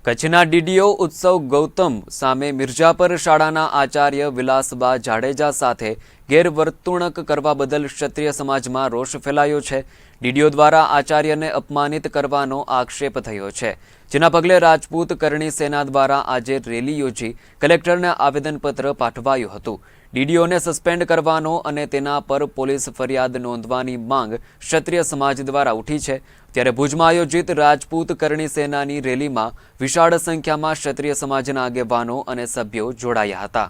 કચ્છના ડીડીઓ ઉત્સવ ગૌતમ સામે મિર્જાપર શાળાના આચાર્ય વિલાસબા જાડેજા સાથે ગેરવર્તણૂક કરવા બદલ ક્ષત્રિય સમાજમાં રોષ ફેલાયો છે। ડીડીઓ દ્વારા આચાર્યને અપમાનિત કરવાનો આક્ષેપ થયો છે, જેના પગલે રાજપૂત કરણી સેના દ્વારા આજે રેલી યોજી કલેક્ટરને આવેદનપત્ર પાઠવાયું હતું। ડીડીઓને સસ્પેન્ડ કરવાનો અને તેના પર પોલીસ ફરિયાદ નોંધવાની માંગ ક્ષત્રિય સમાજ દ્વારા ઉઠી છે। ત્યારે ભુજમાં આયોજિત રાજપૂત કરણી સેનાની રેલીમાં વિશાળ સંખ્યામાં ક્ષત્રિય સમાજના આગેવાનો અને સભ્યો જોડાયા હતા।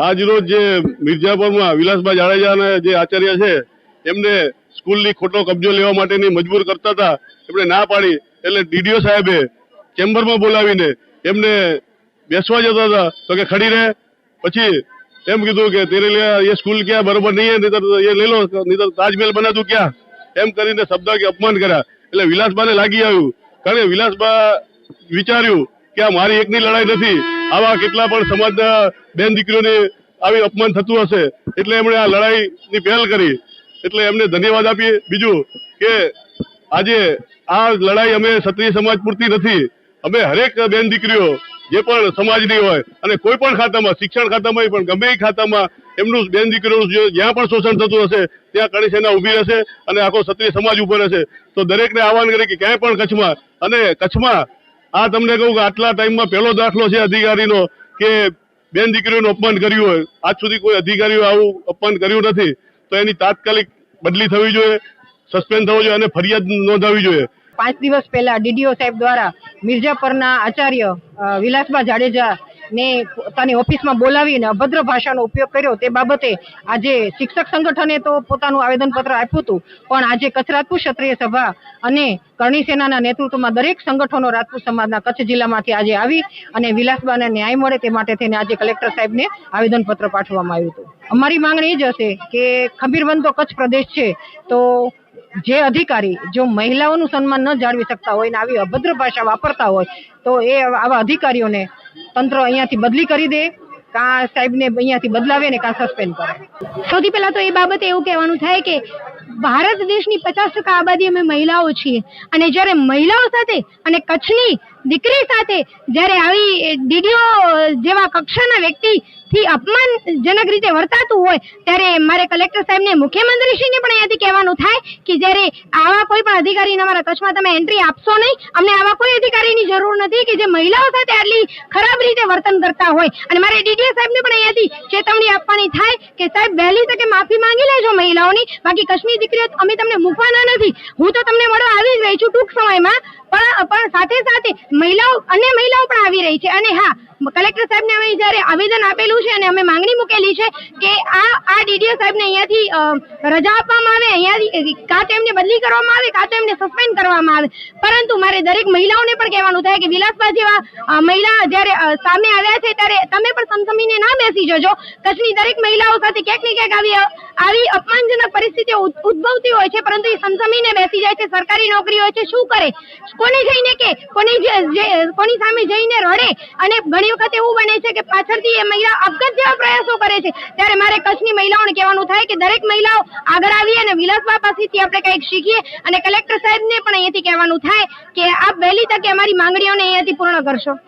આજ રોજ જે મિર્જાપરમાં વિલાસબા જાડેજાના જે આચાર્ય છે એમને સ્કૂલની ખોટો કબજો લેવા માટેની મજબૂર કરતા હતા, એમણે ના પાડી એટલે ડીડીઓ સાહેબે ચેમ્બરમાં બોલાવીને એમને બેસવા જતા હતા તો કે ખડી રહે, પછી એમ કીધું કે તેરે लिए ये स्कूल क्या बराबर नहीं है, नहीं ये ले लो, नहीं तो ताजमहल बना दूं क्या, એમ કરીને શબ્દ કે અપમાન કર્યા। એટલે વિલાસબાને લાગી આવ્યું, કારણ કે વિલાસબા વિચાર્યું કે આ મારી એકની લડાઈ નથી, આવા કેટલા પણ સમાજના બેન દીકરીઓને આવી અપમાન થતું હશે, એટલે એમણે આ લડાઈની પહેલ કરી। એટલે એમને ધન્યવાદ આપીએ। બીજું કે આજે આ લડાઈ અમે ક્ષત્રિય સમાજ પૂરતી નથી, અમે હરેક બેન દીકરીઓ જે પણ સમાજની હોય અને કોઈ પણ ખાતામાં, શિક્ષણ ખાતામાં પણ ગમે એ ખાતામાં એમનું બેન દીકરીઓનું જ્યાં પણ શોષણ થતું હશે ત્યાં કરણી સેના ઊભી રહેશે અને આખો ક્ષત્રિય સમાજ ઉભો રહેશે। તો દરેકને આહવાન કરે કે ક્યાંય પણ કચ્છમાં, અને કચ્છમાં આ તમને કહું કે આટલા ટાઈમમાં પહેલો દાખલો છે અધિકારીનો કે બેન દીકરીઓનું અપમાન કર્યું હોય। આજ સુધી કોઈ અધિકારીઓ આવું અપમાન કર્યું નથી, તો એની તાત્કાલિક બદલી થવી જોઈએ, સસ્પેન્ડ થવો જોઈએ અને ફરિયાદ નોંધાવી જોઈએ। 5 દિવસ પહેલા ડીડીઓ સાહેબ દ્વારા મિર્જાપરના આચાર્ય વિલાસબા જાડેજા ને પોતાની ઓફિસમાં બોલાવીને અભદ્ર ભાષાનો ઉપયોગ કર્યો, તે બાબતે આજે શિક્ષક સંગઠને તો પોતાનું આવેદનપત્ર આપ્યું હતું, પણ આજે કચ્છ રાજપૂત ક્ષત્રિય સભા અને કરણી સેનાના નેતૃત્વમાં દરેક સંગઠનો રાજપૂત સમાજના કચ્છ જિલ્લામાંથી આજે આવી અને વિલાસબાને ન્યાય મળે તે માટે થઈને આજે કલેક્ટર સાહેબને આવેદનપત્ર પાઠવવામાં આવ્યું હતું। અમારી માંગણી એ જ હશે કે ખમીરબંધો કચ્છ પ્રદેશ છે, તો જે અધિકારી જો મહિલાઓનું સન્માન ન જાળવી શકતા હોય ને આવી અભદ્ર ભાષા વાપરતા હોય તો એ આવા અધિકારીઓને તંત્ર અહીંયાથી બદલી કરી દે, કાં સાહેબને અહીંયાથી બદલાવે ને કાં સસ્પેન્ડ કરે। સૌથી પહેલા તો એ બાબતે એવું કહેવાનું થાય કે ભારત દેશની 50% આબાદી અમે મહિલાઓ છીએ, અને જ્યારે મહિલાઓ સાથે અને કચ્છની દીકરી સાથે જ્યારે આવી ડીડીઓ જેવા કક્ષાના વ્યક્તિથી અપમાનજનક રીતે વર્તાતું હોય ત્યારે મારે કલેક્ટર સાહેબને, મુખ્યમંત્રીશ્રીને પણ અહીંયાથી કહેવાનું થાય કે જ્યારે આવા કોઈ પણ અધિકારીને અમારા કચ્છમાં તમે એન્ટ્રી આપશો નહીં, અમને આવા કોઈ અધિકારીની જરૂર નથી કે જે મહિલાઓ સાથે આટલી ખરાબ રીતે વર્તન કરતા હોય। અને મારે ડીડીઓ સાહેબને પણ અહીંયાથી ચેતવણી આપવાની થાય કે સાહેબ વહેલી તકે માફી માંગી લેજો મહિલાઓની, બાકી કચ્છની દીકરીઓ અમે તમને મૂકવાના નથી, હું તો તમને મળવા આવી જ રહી છું ટૂંક સમયમાં, પણ સાથે સાથે મહિલાઓ પણ આવી રહી છે। અને હા, કલેક્ટર સાહેબને અમે જયારે આવેદન આપેલું છે અને અમે માંગણી મૂકેલી છે કે આ ડીડીઓ સાહેબને અહીંયાથી રજા આપવામાં આવે, અહીંયાથી કાં તો એમને બદલી કરવામાં આવે કાં તો એમને સસ્પેન્ડ કરવામાં આવે। પરંતુ મારે દરેક મહિલાઓને પણ કહેવાનું થાય કે વિલાસબા જેવા મહિલા જયારે સામે આવ્યા છે ત્યારે તમે પણ સમસમીને ના બેસી જજો। કચ્છની દરેક મહિલાઓ સાથે ક્યાંક ને ક્યાંક આવી અપમાનજનક પરિસ્થિતિઓ ઉદ્ભવતી હોય છે, પરંતુ એ સમસમીને બેસી જાય છે। સરકારી નોકરી હોય છે, શું કરે, કોને જઈને કે કોની સામે જઈને રડે, અને ઘણી વખત એવું બને છે કે પાછળથી એ મહિલા આપઘાત જેવા પ્રયાસો કરે છે। ત્યારે મારે કચ્છની મહિલાઓને કહેવાનું થાય કે દરેક મહિલાઓ આગળ આવી અને વિલાસબા પાસેથી આપણે કંઈક શીખીએ, અને કલેક્ટર સાહેબને પણ અહીંયાથી કહેવાનું થાય કે આપ વહેલી તકે અમારી માંગણીઓને અહીંયાથી પૂર્ણ કરશો।